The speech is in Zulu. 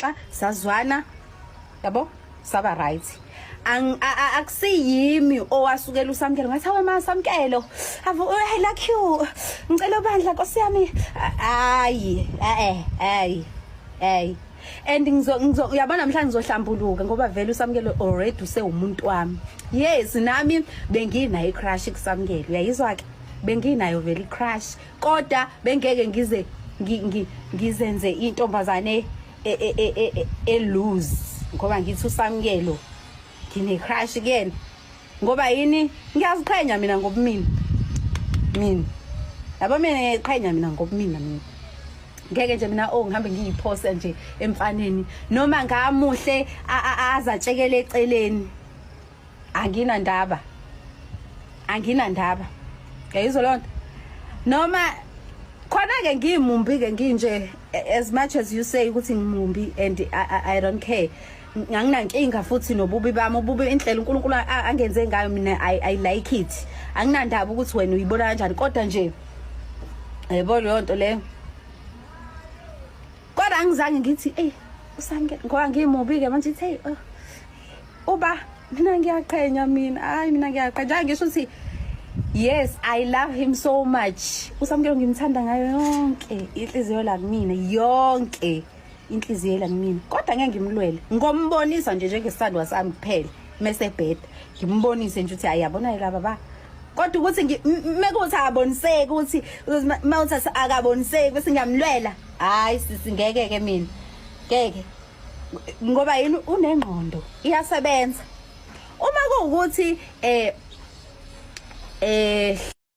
saxoxa sazwana yabo saba right akusiyimi owasukela uSamkelo ngathi hawe maSamkelo I like you ngicela bandla Nkosi yami hayi and uyabona mhlanje ngizohlambuluka ngoba vele uSamkelo already usewumuntu wami. Yes nami benginayo icrush kuSamkelo uyayizwa ke benginayo vele icrush kodwa bengeke ngizenze intombazane lose ngoba ngithi uSamkelo ngine crush again ngoba yini ngiyaziqhenya mina ngobumina yabo mina ngiqhenya mina ngobumina mina ngeke nje mina ngihambe ngiyiphosa nje emfaneni noma ngamuhle azatshekele eceleni angina ndaba yayizwa lonto noma khona ke ngimumbi ke nginje as much as you say ukuthi ngimumbi and I don't care nginankinga futhi nobubi bami ububi indlela uNkulunkulu angenze ngayo mina I like it anginandaba ukuthi wena uyibona kanjani kodwa nje yebo lonto le kodwa angizange ngithi uSamkelo ngoba ngimubi ke manje ithi uba mina ngiyaqhenya mina ngiyaqhenya ngisho ukuthi yes I love him so much uSamkelo ngimthanda ngayo yonke inhliziyo la kumina yonke inhliziyo la kumina kodwa ngeke ngimlwele ngombonisa nje njengesithandwa sami kuphela mase bed ngimbonise nje ukuthi ayabona la baba kodwa ukuthi mekuthi akaboniseki ukuthi mawuthi akaboniseki bese ngiyamlwela hayi sisingeke ke mina ngeke ngoba yini unengqondo iyasebenza uma kuwukuthi